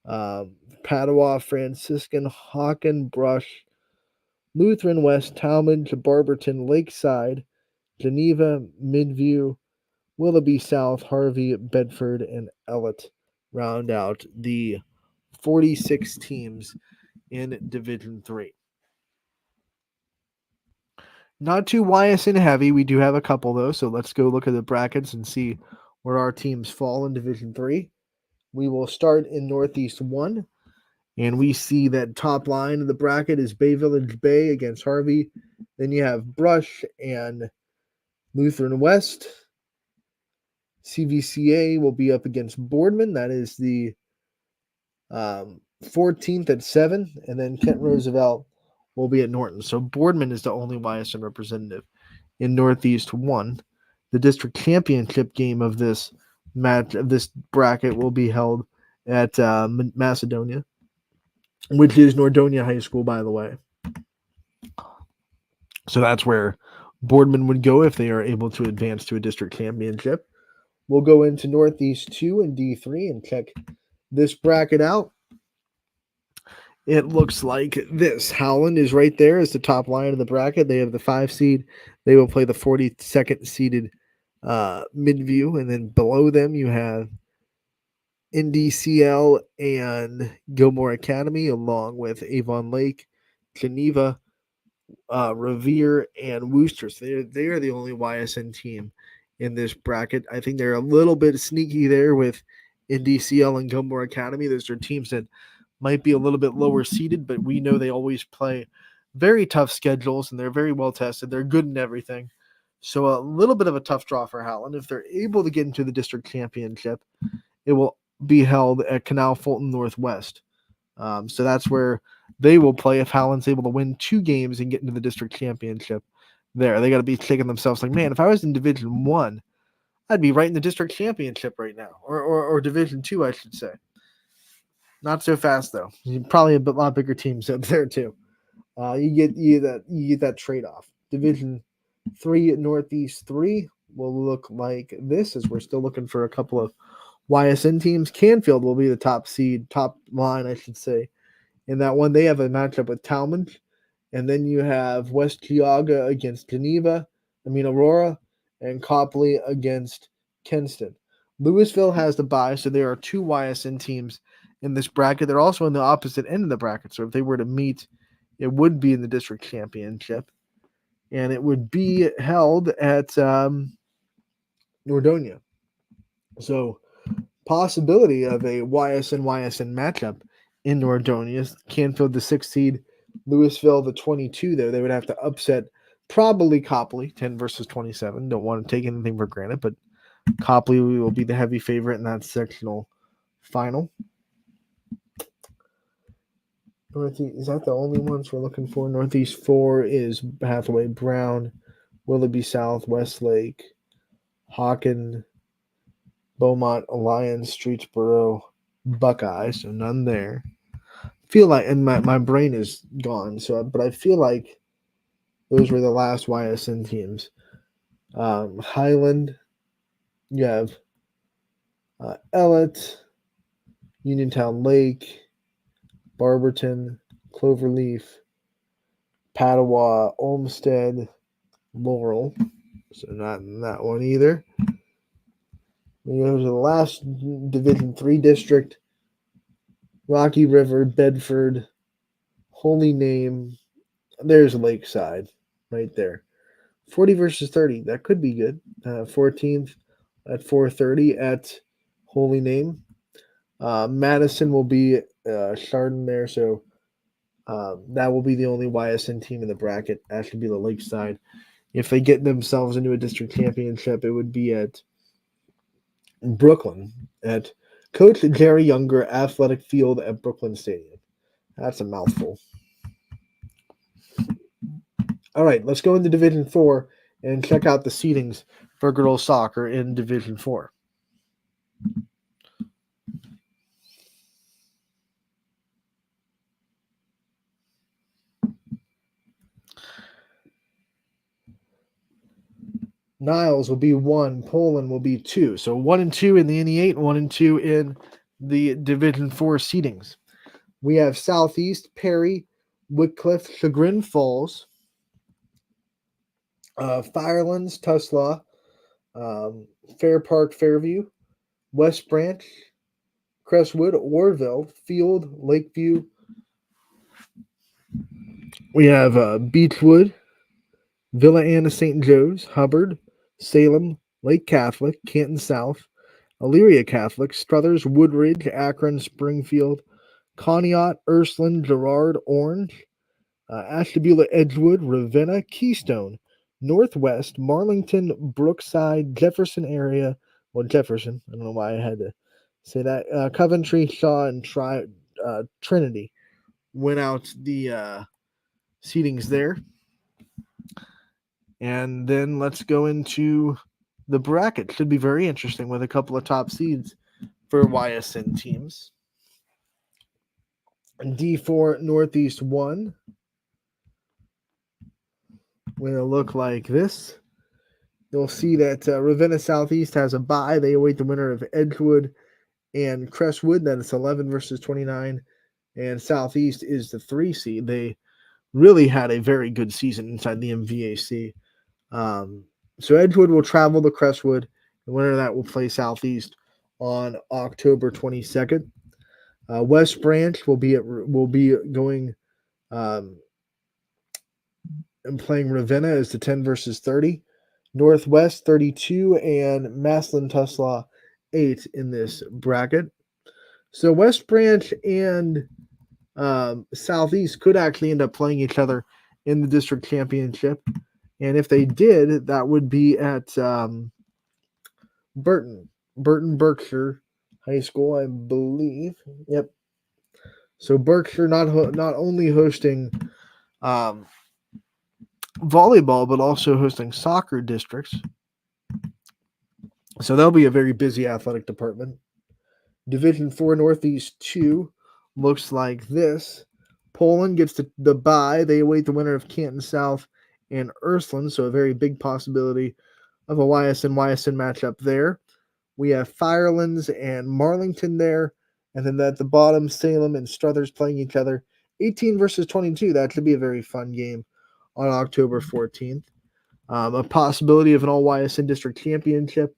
Padua, Franciscan, Hawken, Brush, Lutheran West, Talmadge, Barberton, Lakeside, Geneva, Midview, Willoughby South, Harvey, Bedford, and Ellett round out the 46 teams in Division 3. Not too YSN heavy. We do have a couple, though, so let's go look at the brackets and see where our teams fall in Division 3. We will start in Northeast 1, and we see that top line of the bracket is Bay Village Bay against Harvey. Then you have Brush and Lutheran West. CVCA will be up against Boardman. That is the 14th at 7, and then Kent Roosevelt will be at Norton. So Boardman is the only YSN representative in Northeast 1. The district championship game of this match of this bracket will be held at Macedonia, which is Nordonia High School, by the way. So that's where Boardman would go if they are able to advance to a district championship. We'll go into Northeast 2 and D3 and check this bracket out. It looks like this. Howland is right there as the top line of the bracket. They have the 5 seed. They will play the 42nd seeded Midview. And then below them you have NDCL and Gilmore Academy, along with Avon Lake, Geneva, Revere, and Wooster. So they're the only YSN team in this bracket. I think they're a little bit sneaky there with NDCL and Gilmore Academy. Those are teams that might be a little bit lower seeded, but we know they always play very tough schedules and they're very well tested. They're good in everything. So a little bit of a tough draw for Howland. If they're able to get into the district championship, it will be held at Canal Fulton Northwest. So that's where they will play if Howland's able to win 2 games and get into the district championship there. They got to be kicking themselves like, man, if I was in Division 1, I'd be right in the district championship right now, or Division II, I should say. Not so fast though. Probably a lot bigger teams up there too. You get that trade off. Division 3 Northeast 3 will look like this, as we're still looking for a couple of YSN teams. Canfield will be the top line, I should say. In that one, they have a matchup with Talmadge, and then you have West Geauga against Aurora, and Copley against Kenston. Louisville has the bye, so there are 2 YSN teams in this bracket. They're also on the opposite end of the bracket, so if they were to meet, it would be in the district championship, and it would be held at Nordonia. So, possibility of a YSN matchup in Nordonia. Canfield, the 6th seed, Louisville, the 22. There, they would have to upset probably Copley, 10 versus 27. Don't want to take anything for granted, but Copley will be the heavy favorite in that sectional final. Northeast, is that the only ones we're looking for? Northeast 4 is Hathaway Brown, Willoughby South, Westlake, Hawken, Beaumont, Alliance, Streetsboro, Buckeye, so none there. Feel like, and my brain is gone, but I feel like those were the last YSN teams. Highland, you have Ellett, Uniontown Lake, Barberton, Cloverleaf, Padua, Olmsted, Laurel, so not in that one either. We go to the last Division 3 district, Rocky River, Bedford, Holy Name. There's Lakeside right there. 40 versus 30. That could be good. 14th at 4:30 at Holy Name. Madison will be Chardon there, so that will be the only YSN team in the bracket. That should be the Lakeside. If they get themselves into a district championship, it would be at Brooklyn at Coach Jerry Younger Athletic Field at Brooklyn Stadium. That's a mouthful. All right, let's go into Division 4 and check out the seedings for girls soccer in Division 4. Niles will be 1, Poland will be 2. So 1 and 2 in the NE8, 1 and 2 in the Division 4 seedings. We have Southeast, Perry, Wycliffe, Chagrin Falls, Firelands, Tuslaw, Fair Park, Fairview, West Branch, Crestwood, Orville, Field, Lakeview. We have Beechwood, Villa Anna St. Joe's, Hubbard, Salem, Lake Catholic, Canton South, Elyria Catholic, Struthers, Woodridge, Akron, Springfield, Conneaut, Ursuline, Girard, Orange, Ashtabula, Edgewood, Ravenna, Keystone, Northwest, Marlington, Brookside, Jefferson area. Well, Jefferson. I don't know why I had to say that. Coventry, Shaw, and Trinity went out the seedings there. And then let's go into the bracket. Should be very interesting with a couple of top seeds for YSN teams. D4 Northeast 1 will look like this. You'll see that Ravenna Southeast has a bye. They await the winner of Edgewood and Crestwood. That is 11 versus 29. And Southeast is the 3 seed. They really had a very good season inside the MVAC. So Edgewood will travel to Crestwood. The winner of that will play Southeast on October 22nd. West Branch will be going and playing Ravenna as the 10 versus 30. Northwest 32 and Maslin Tuslaw 8 in this bracket. So West Branch and Southeast could actually end up playing each other in the district championship. And if they did, that would be at Burton Berkshire High School, I believe. Yep. So Berkshire not only hosting volleyball, but also hosting soccer districts. So that'll be a very busy athletic department. Division 4 Northeast 2 looks like this. Poland gets the bye. They await the winner of Canton South and Ursuline, so a very big possibility of a YSN matchup there. We have Firelands and Marlington there. And then at the bottom, Salem and Struthers playing each other. 18 versus 22. That should be a very fun game on October 14th. A possibility of an all YSN district championship.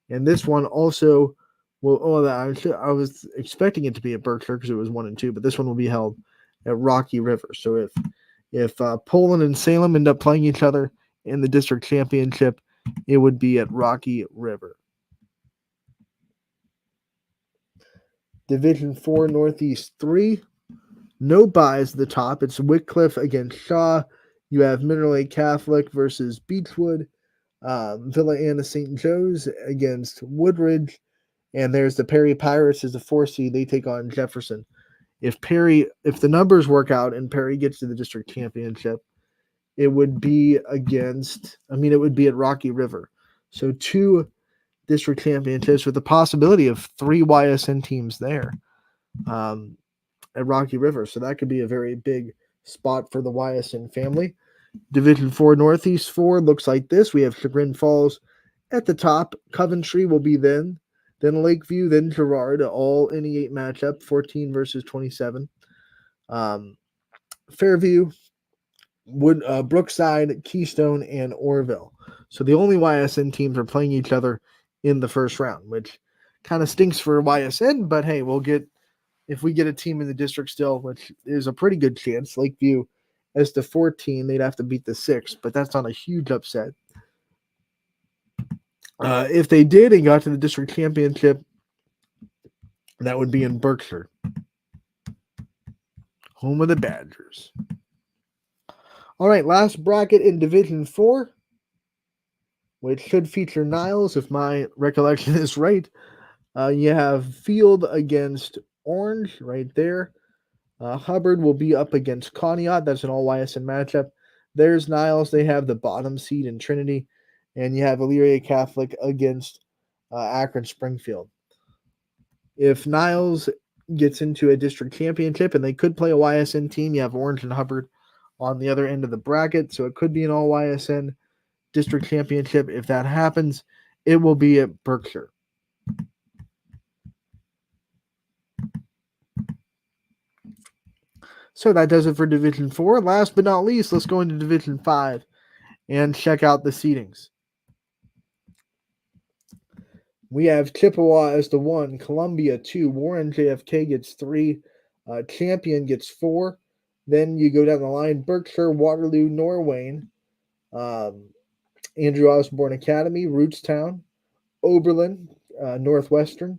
And this one also will, I was expecting it to be at Berkshire because it was 1 and 2, but this one will be held at Rocky River. So if Poland and Salem end up playing each other in the district championship, it would be at Rocky River. Division 4 Northeast 3. No buys at the top. It's Wycliffe against Shaw. You have Mineral Lake Catholic versus Beechwood. Villa Anna St. Joe's against Woodridge. And there's the Perry Pirates as a 4 seed. They take on Jefferson. If the numbers work out and Perry gets to the district championship, it would be at Rocky River. So 2 district championships with the possibility of 3 YSN teams there at Rocky River. So that could be a very big spot for the YSN family. Division 4 Northeast 4 looks like this. We have Chagrin Falls at the top. Coventry will be then Lakeview, then Girard, all NE8 matchup, 14 versus 27. Fairview, Brookside, Keystone, and Orville. So the only YSN teams are playing each other in the first round, which kind of stinks for YSN, but hey, if we get a team in the district still, which is a pretty good chance. Lakeview as the 14, they'd have to beat the 6, but that's not a huge upset. If they did and got to the district championship, that would be in Berkshire, home of the Badgers. All right, last bracket in Division 4, which should feature Niles, if my recollection is right. You have Field against Orange right there. Hubbard will be up against Conneaut. That's an all YSN matchup. There's Niles. They have the bottom seed in Trinity. And you have Elyria Catholic against Akron Springfield. If Niles gets into a district championship and they could play a YSN team, you have Orange and Hubbard on the other end of the bracket. So it could be an all YSN district championship. If that happens, it will be at Berkshire. So that does it for Division 4. Last but not least, let's go into Division 5 and check out the seedings. We have Chippewa as the 1, Columbia 2, Warren JFK gets 3, Champion gets 4. Then you go down the line, Berkshire, Waterloo, Norwayne, Andrew Osborne Academy, Rootstown, Oberlin, Northwestern,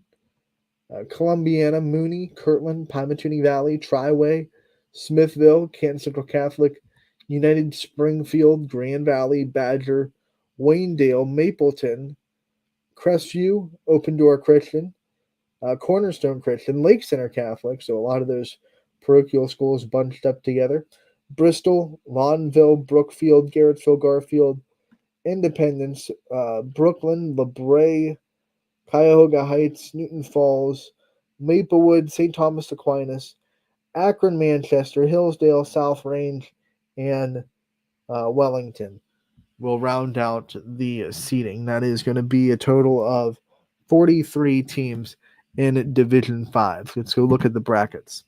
Columbiana, Mooney, Kirtland, Pymatoonie Valley, Triway, Smithville, Canton Central Catholic, United Springfield, Grand Valley, Badger, Waynedale, Mapleton, Crestview, Open Door Christian, Cornerstone Christian, Lake Center Catholic, so a lot of those parochial schools bunched up together, Bristol, Lawnville, Brookfield, Garrettsville, Garfield, Independence, Brooklyn, LeBray, Cuyahoga Heights, Newton Falls, Maplewood, St. Thomas Aquinas, Akron, Manchester, Hillsdale, South Range, and Wellington will round out the seeding. That is going to be a total of 43 teams in Division 5. Let's go look at the brackets.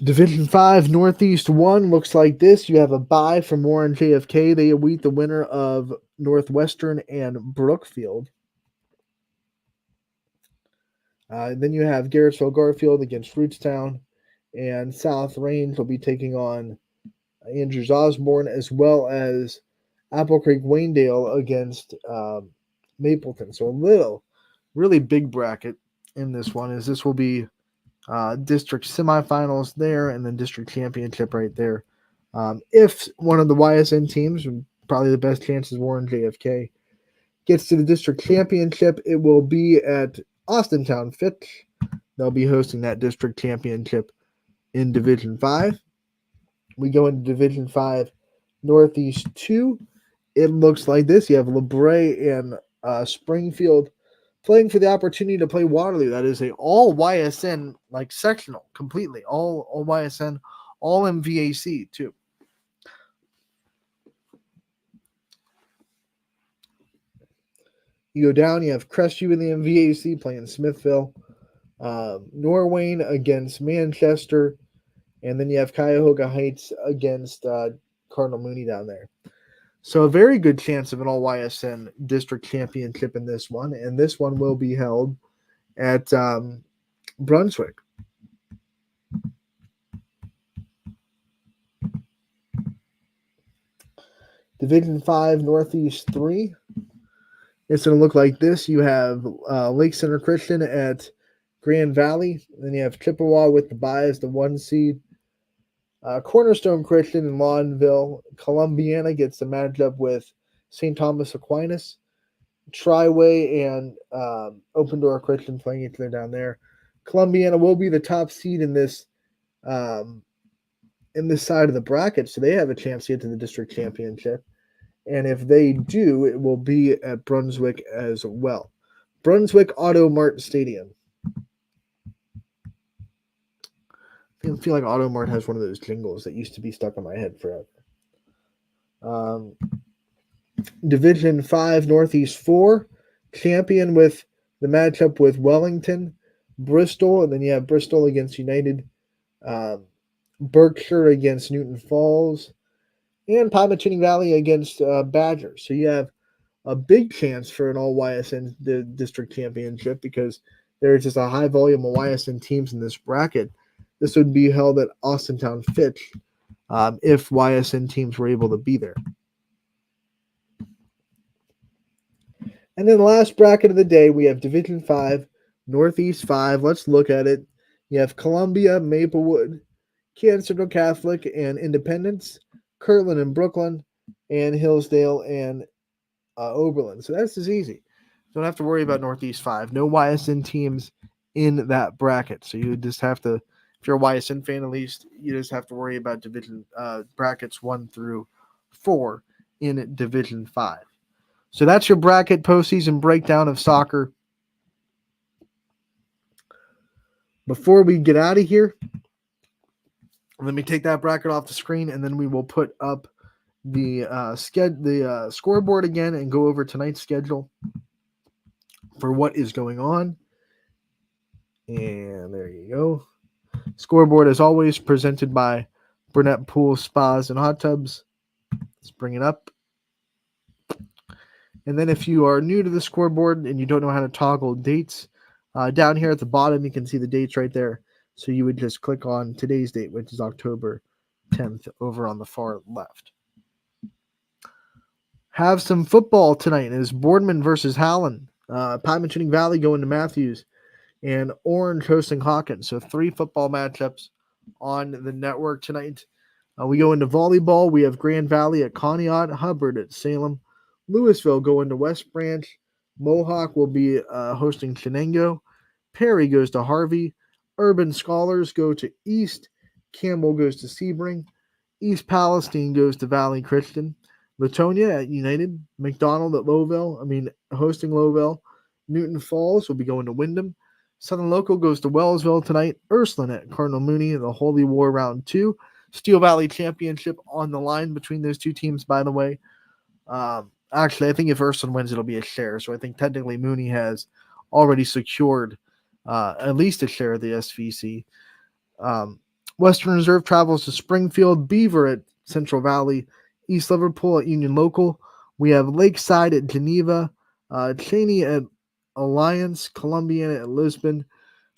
Division 5 Northeast 1 looks like this. You have a bye from Warren JFK. They await the winner of Northwestern and Brookfield. Then you have Garrettsville Garfield against Rootstown, and South Range will be taking on Andrews Osborne, as well as Apple Creek Waynedale against Mapleton. So a really big bracket in this one, as this will be district semifinals there and then district championship right there. If one of the YSN teams, probably the best chance is Warren JFK, gets to the district championship, it will be at Austintown Fitch. They'll be hosting that district championship in Division 5. We go into Division 5 Northeast 2, it looks like this. You have LeBray and Springfield playing for the opportunity to play Waterloo. That is a all YSN like sectional, completely all YSN, all MVAC too. You go down, you have Crestview in the MVAC playing Smithville, Norwayne against Manchester, and then you have Cuyahoga Heights against Cardinal Mooney down there. So a very good chance of an all YSN district championship in this one, and this one will be held at Brunswick. Division 5 Northeast 3. It's going to look like this. You have Lake Center Christian at Grand Valley. Then you have Chippewa with the bye as the 1 seed. Cornerstone Christian in Lawnville. Columbiana gets the matchup with St. Thomas Aquinas. Triway and Open Door Christian playing each other down there. Columbiana will be the top seed in this side of the bracket, so they have a chance to get to the district championship. And if they do, it will be at Brunswick as well. Brunswick Auto Mart Stadium. I feel like Auto Mart has one of those jingles that used to be stuck in my head forever. Division 5 Northeast 4. Champion with the matchup with Wellington, Bristol, and then you have Bristol against United, Berkshire against Newton Falls, and Palmachini Valley against Badger. So you have a big chance for an all YSN district championship because there's just a high volume of YSN teams in this bracket. This would be held at Austintown Fitch if YSN teams were able to be there. And then the last bracket of the day, we have Division 5, Northeast 5. Let's look at it. You have Columbia, Maplewood, Kansas Central Catholic, and Independence, Kirtland and Brooklyn, and Hillsdale and Oberlin. So that's just easy. Don't have to worry about Northeast 5. No YSN teams in that bracket. So you just have to, if you're a YSN fan at least, you just have to worry about division brackets 1 through 4 in Division 5. So that's your bracket postseason breakdown of soccer. Before we get out of here, let me take that bracket off the screen, and then we will put up the scoreboard again and go over tonight's schedule for what is going on. And there you go. Scoreboard, as always, presented by Burnett Pool Spas and Hot Tubs. Let's bring it up. And then if you are new to the scoreboard and you don't know how to toggle dates, down here at the bottom, you can see the dates right there. So you would just click on today's date, which is October 10th, over on the far left. Have some football tonight. It is Boardman versus Howland. Palmachini Valley going to Matthews, and Orange hosting Hawkins. So 3 football matchups on the network tonight. We go into volleyball. We have Grand Valley at Conneaut, Hubbard at Salem, Louisville going to West Branch. Mohawk will be hosting Chenango. Perry goes to Harvey. Urban Scholars go to East. Campbell goes to Sebring. East Palestine goes to Valley Christian. Latonia at United. McDonald at hosting Lowville. Newton Falls will be going to Wyndham. Southern Local goes to Wellsville tonight. Ursuline at Cardinal Mooney, the Holy War Round 2. Steel Valley Championship on the line between those two teams, by the way. Actually, I think if Ursuline wins, it'll be a share. So I think technically Mooney has already secured at least a share of the SVC. Western Reserve travels to Springfield. Beaver at Central Valley. East Liverpool at Union Local. We have Lakeside at Geneva. Cheney at Alliance. Columbiana at Lisbon.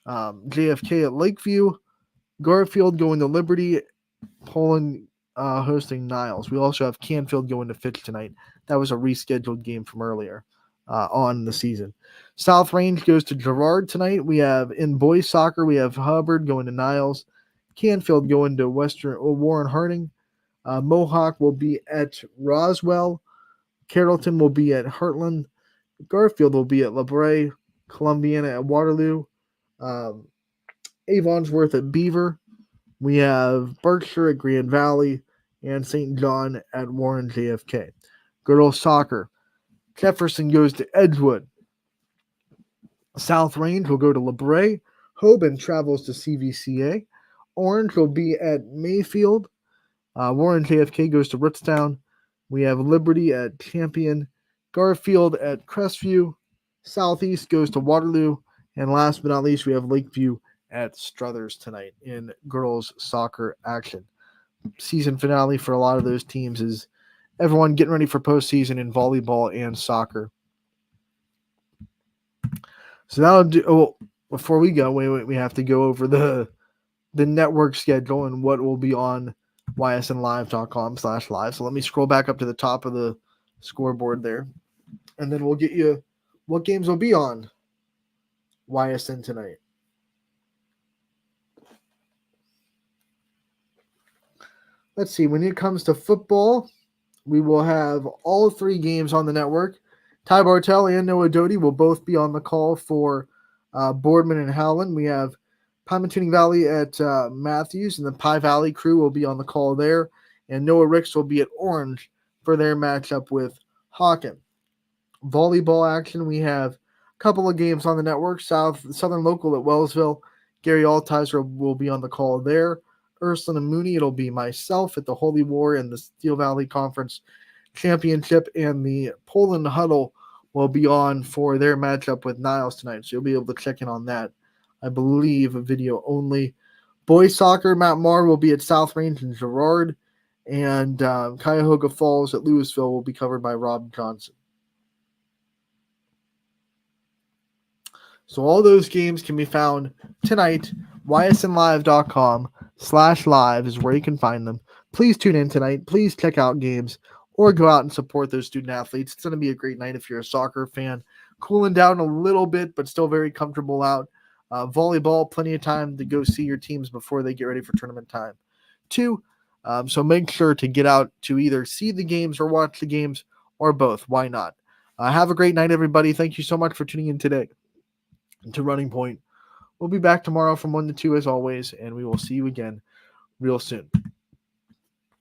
JFK at Lakeview. Garfield going to Liberty. Poland hosting Niles. We also have Canfield going to Fitch tonight. That was a rescheduled game from earlier on the season. South Range goes to Girard tonight. We have in boys soccer, we have Hubbard going to Niles. Canfield going to Warren Harding. Mohawk will be at Roswell. Carrollton will be at Heartland. Garfield will be at LeBray. Columbiana at Waterloo. Avonsworth at Beaver. We have Berkshire at Grand Valley and St. John at Warren JFK. Girls soccer. Jefferson goes to Edgewood. South Range will go to LeBray. Hoban travels to CVCA. Orange will be at Mayfield. Warren JFK goes to Rootstown. We have Liberty at Champion. Garfield at Crestview. Southeast goes to Waterloo. And last but not least, we have Lakeview at Struthers tonight in girls soccer action. Season finale for a lot of those teams is everyone getting ready for postseason in volleyball and soccer. So that'll do. Oh, before we go, we have to go over the network schedule and what will be on ysnlive.com/live. So let me scroll back up to the top of the scoreboard there, and then we'll get you what games will be on YSN tonight. Let's see. When it comes to football, we will have all 3 games on the network. Ty Bartell and Noah Doty will both be on the call for Boardman and Howland. We have Pymatuning Valley at Matthews, and the Pie Valley crew will be on the call there. And Noah Ricks will be at Orange for their matchup with Hawken. Volleyball action, we have a couple of games on the network. Southern Local at Wellsville. Gary Altizer will be on the call there. Ursuline and Mooney, it'll be myself at the Holy War and the Steel Valley Conference Championship, and the Poland Huddle will be on for their matchup with Niles tonight. So you'll be able to check in on that. I believe a video only. Boys soccer, Matt Marr will be at South Range and Girard, and Cuyahoga Falls at Louisville will be covered by Rob Johnson. So all those games can be found tonight. ysnlive.com/live is where you can find them. Please tune in tonight. Please check out games or go out and support those student athletes. It's going to be a great night if you're a soccer fan. Cooling down a little bit, but still very comfortable out. Volleyball, plenty of time to go see your teams before they get ready for tournament time. 2, so make sure to get out to either see the games or watch the games or both. Why not? Have a great night, everybody. Thank you so much for tuning in today to Running Point. We'll be back tomorrow from 1 to 2 as always, and we will see you again real soon.